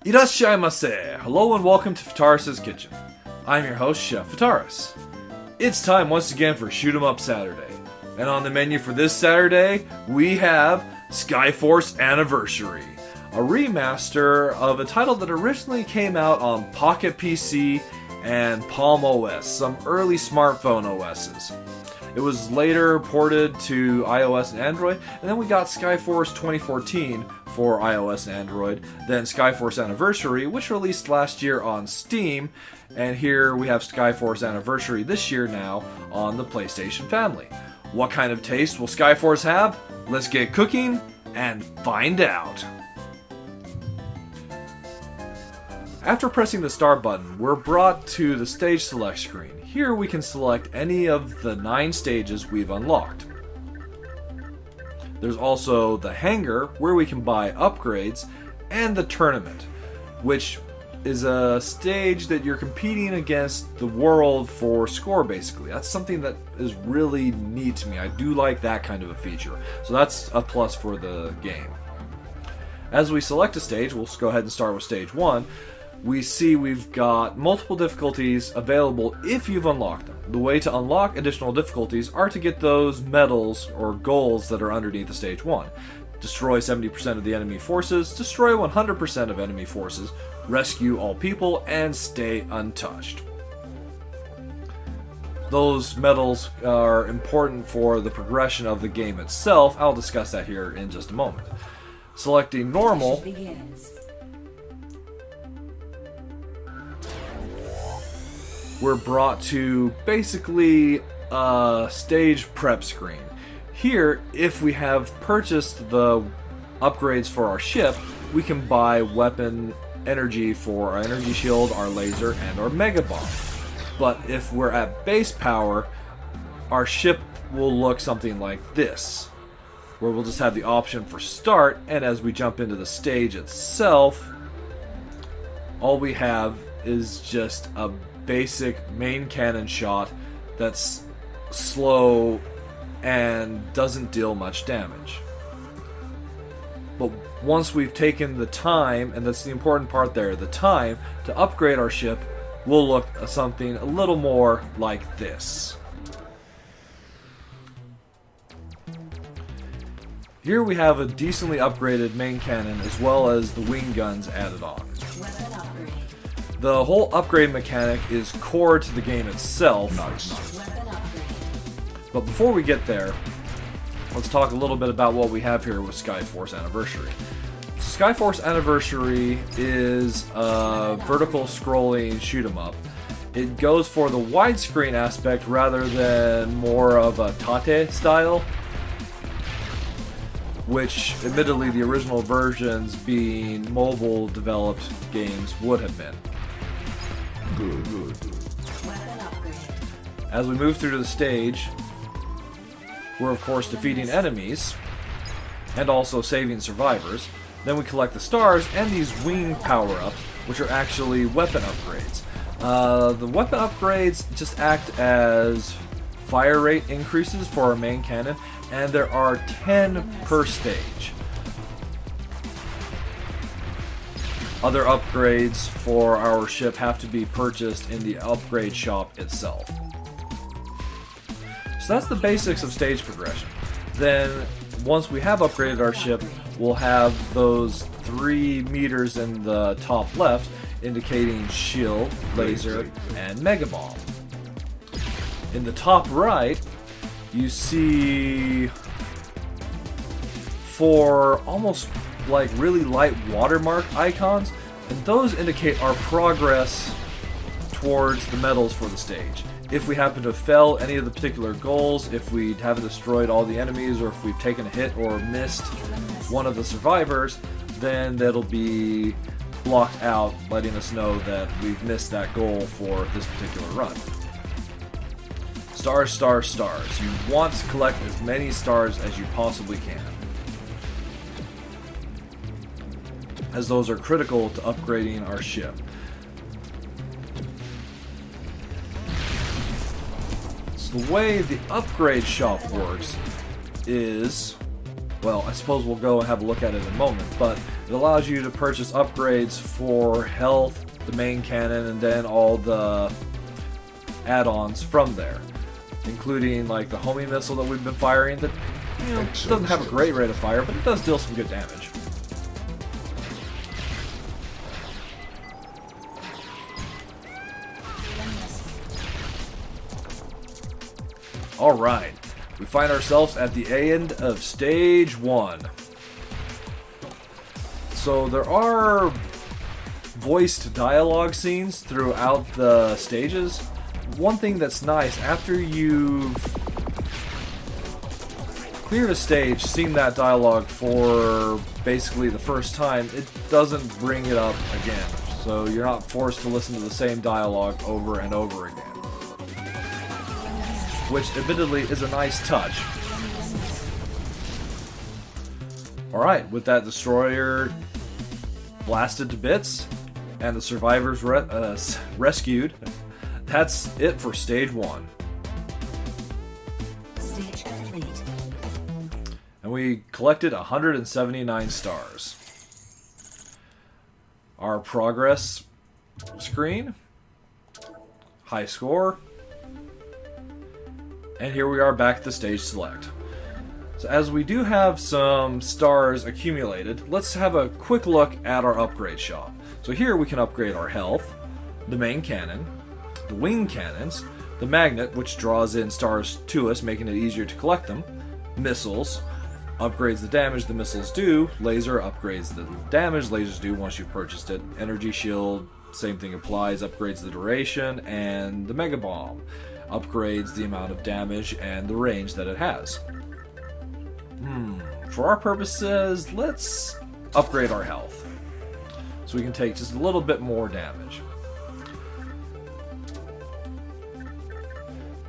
Irashaimase! Hello and welcome to Fitaurus Kitchen. I'm your host, Chef Fitaurus. It's time once again for Shoot 'em Up Saturday. And on the menu for this Saturday, we have Skyforce Anniversary, a remaster of a title that originally came out on Pocket PC and Palm OS, some early smartphone OSs. It was later ported to iOS and Android, and then we got Skyforce 2014 for iOS and Android, then Skyforce Anniversary, which released last year on Steam, and here we have Skyforce Anniversary this year now on the PlayStation family. What kind of taste will Skyforce have? Let's get cooking and find out! After pressing the start button, we're brought to the stage select screen. Here we can select any of the 9 stages we've unlocked. There's also the hangar, where we can buy upgrades, and the tournament, which is a stage that you're competing against the world for score, basically. That's something that is really neat to me. I do like that kind of a feature. So that's a plus for the game. As we select a stage, we'll go ahead and start with stage 1. We see we've got multiple difficulties available if you've unlocked them. The way to unlock additional difficulties are to get those medals or goals that are underneath the stage 1. Destroy 70% of the enemy forces, destroy 100% of enemy forces, rescue all people, and stay untouched. Those medals are important for the progression of the game itself. I'll discuss that here in just a moment. Selecting normal, we're brought to basically a stage prep screen. Here, if we have purchased the upgrades for our ship, we can buy weapon energy for our energy shield, our laser, and our mega bomb. But if we're at base power, our ship will look something like this, where we'll just have the option for start, and as we jump into the stage itself, all we have is just a basic main cannon shot that's slow and doesn't deal much damage. But once we've taken the time, and that's the important part there, the time to upgrade our ship, will look something a little more like this. Here we have a decently upgraded main cannon as well as the wing guns added on. The whole upgrade mechanic is core to the game itself. But before we get there, let's talk a little bit about what we have here with Skyforce Anniversary. Skyforce Anniversary is a vertical scrolling shoot 'em up. It goes for the widescreen aspect rather than more of a tate style, which admittedly the original versions being mobile developed games would have been. Good. As we move through the stage, we're of course defeating enemies and also saving survivors. Then we collect the stars and these wing power-ups, which are actually weapon upgrades. The weapon upgrades just act as fire rate increases for our main cannon, and there are 10 per stage. Other upgrades for our ship have to be purchased in the upgrade shop itself. So that's the basics of stage progression. Then, once we have upgraded our ship, we'll have those 3 meters in the top left indicating shield, laser, and mega bomb. In the top right, you see 4 almost like really light watermark icons, and those indicate our progress towards the medals for the stage. If we happen to have failed any of the particular goals, if we haven't destroyed all the enemies, or if we've taken a hit or missed one of the survivors, then that'll be blocked out, letting us know that we've missed that goal for this particular run. Stars, stars, stars. You want to collect as many stars as you possibly can, as those are critical to upgrading our ship. So the way the upgrade shop works is, well, I suppose we'll go and have a look at it in a moment, but It allows you to purchase upgrades for health, the main cannon, and then all the add-ons from there, including like the homing missile that we've been firing that, you know, doesn't have a great rate of fire, but it does deal some good damage. Alright, we find ourselves at the end of Stage 1. So there are voiced dialogue scenes throughout the stages. One thing that's nice, after you've cleared a stage, seen that dialogue for basically the first time, it doesn't bring it up again. So you're not forced to listen to the same dialogue over and over again, which admittedly is a nice touch. Alright, with that destroyer blasted to bits and the survivors rescued, that's it for Stage 1. Stage complete. And we collected 179 stars. Our progress screen, high score, and here we are back at the stage select. So as we do have some stars accumulated, let's have a quick look at our upgrade shop. So here we can upgrade our health, the main cannon, the wing cannons, the magnet, which draws in stars to us, making it easier to collect them, missiles, upgrades the damage the missiles do, laser upgrades the damage lasers do once you've purchased it, energy shield, same thing applies, upgrades the duration, and the mega bomb upgrades the amount of damage and the range that it has. For our purposes, let's upgrade our health so we can take just a little bit more damage.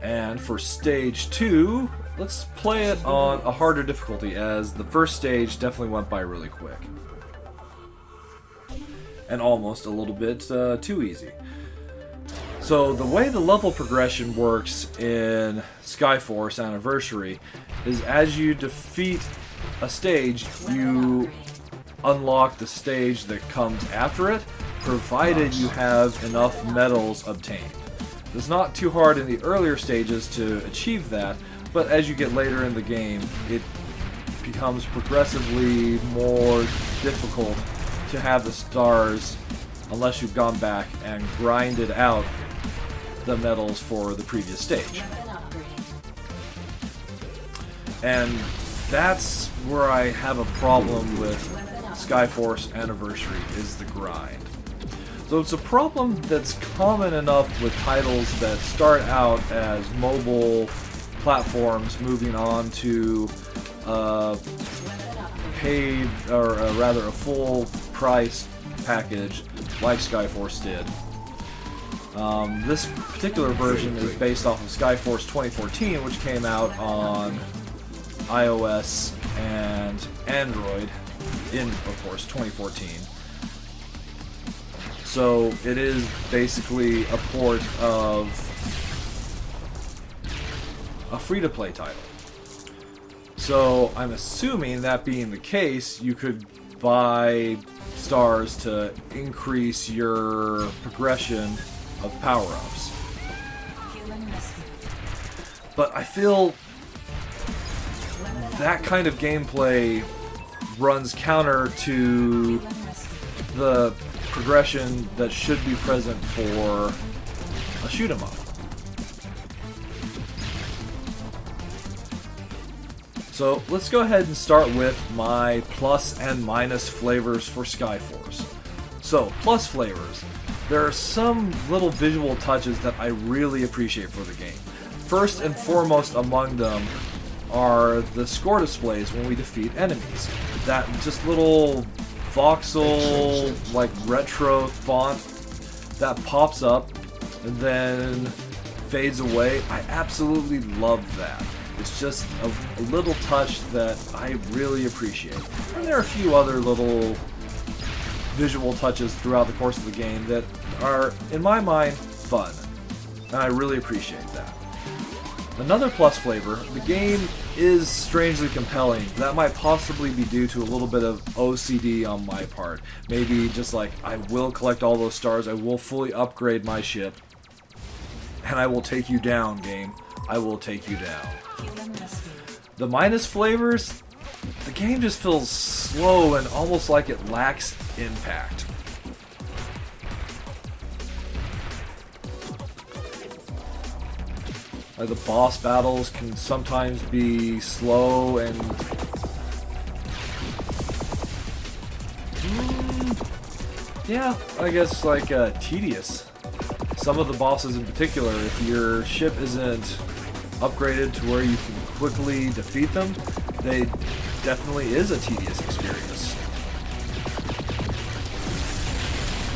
And for stage 2, let's play it on a harder difficulty, as the first stage definitely went by really quick. And almost a little bit too easy. So the way the level progression works in Skyforce Anniversary is as you defeat a stage, you unlock the stage that comes after it, provided you have enough medals obtained. It's not too hard in the earlier stages to achieve that, but as you get later in the game, it becomes progressively more difficult to have the stars unless you've gone back and grinded out the medals for the previous stage. And that's where I have a problem with Skyforce Anniversary, is the grind. So it's a problem that's common enough with titles that start out as mobile platforms moving on to paid, or rather a full price package like Skyforce did. This particular version is based off of Skyforce 2014, which came out on iOS and Android in, of course, 2014. So it is basically a port of a free-to-play title. So I'm assuming, that being the case, you could buy stars to increase your progression of power-ups. But I feel that kind of gameplay runs counter to the progression that should be present for a shoot 'em up. So let's go ahead and start with my plus and minus flavors for Skyforce. So, plus flavors. There are some little visual touches that I really appreciate for the game. First and foremost among them are the score displays when we defeat enemies. That just little voxel, like retro font that pops up and then fades away. I absolutely love that. It's just a little touch that I really appreciate. And there are a few other little visual touches throughout the course of the game that are, in my mind, fun. And I really appreciate that. Another plus flavor, the game is strangely compelling. That might possibly be due to a little bit of OCD on my part. Maybe just like, I will collect all those stars, I will fully upgrade my ship, and I will take you down, game. I will take you down. The minus flavors, the game just feels slow and almost like it lacks impact. Like the boss battles can sometimes be slow and yeah, I guess like tedious. Some of the bosses in particular, if your ship isn't upgraded to where you can quickly defeat them, they definitely is a tedious experience.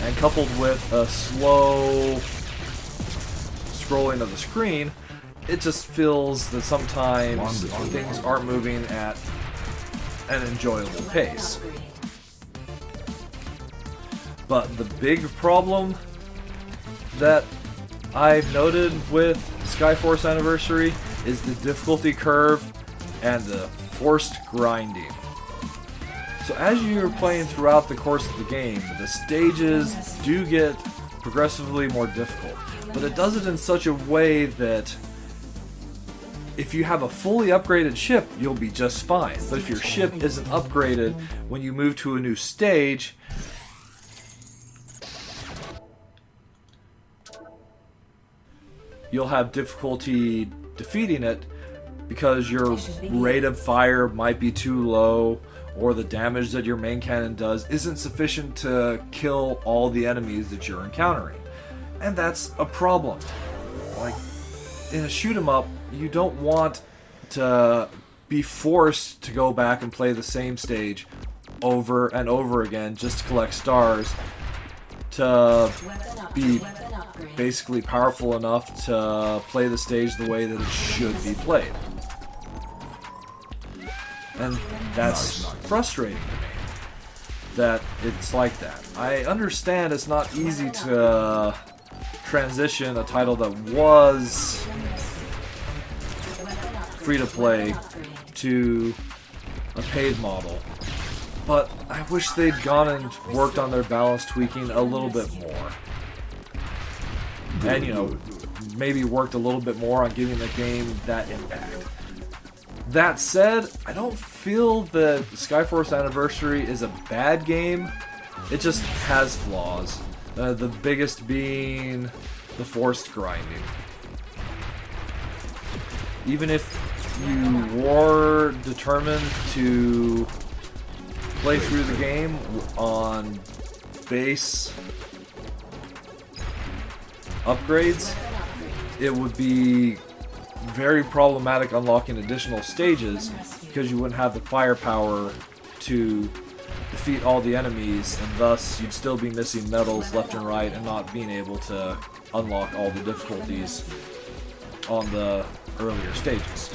And coupled with a slow scrolling of the screen, it just feels that sometimes things aren't moving at an enjoyable pace. But the big problem that I've noted with Skyforce Anniversary is the difficulty curve and the forced grinding. So as you're playing throughout the course of the game, the stages do get progressively more difficult, but it does it in such a way that if you have a fully upgraded ship, you'll be just fine. But if your ship isn't upgraded when you move to a new stage, you'll have difficulty defeating it because your rate of fire might be too low, or the damage that your main cannon does isn't sufficient to kill all the enemies that you're encountering. And that's a problem. Like, in a shoot 'em up, you don't want to be forced to go back and play the same stage over and over again just to collect stars to be basically powerful enough to play the stage the way that it should be played. And that's frustrating to me, that it's like that. I understand it's not easy to transition a title that was free-to-play to a paid model, but I wish they'd gone and worked on their balance tweaking a little bit more. And, you know, maybe worked a little bit more on giving the game that impact. That said, I don't feel that Skyforce Anniversary is a bad game. It just has flaws. The biggest being the forced grinding. Even if you were determined to play through the game on base upgrades, it would be very problematic unlocking additional stages because you wouldn't have the firepower to defeat all the enemies, and thus you'd still be missing medals left and right and not being able to unlock all the difficulties on the earlier stages.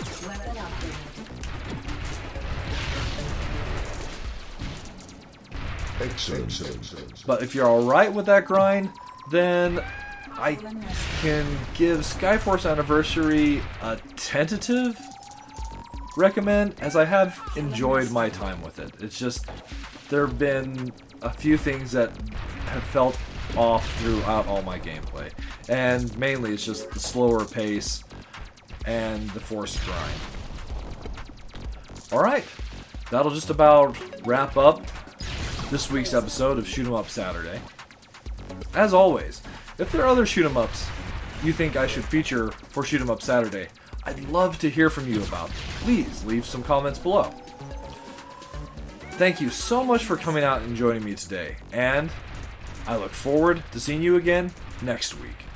But if you're alright with that grind, then I can give Skyforce Anniversary a tentative recommend, as I have enjoyed my time with it. It's just, there have been a few things that have felt off throughout all my gameplay. And mainly it's just the slower pace and the forced grind. Alright, that'll just about wrap up this week's episode of Shoot 'em Up Saturday. As always, if there are other shoot 'em ups you think I should feature for Shoot 'em Up Saturday, I'd love to hear from you about. Please leave some comments below. Thank you so much for coming out and joining me today, and I look forward to seeing you again next week.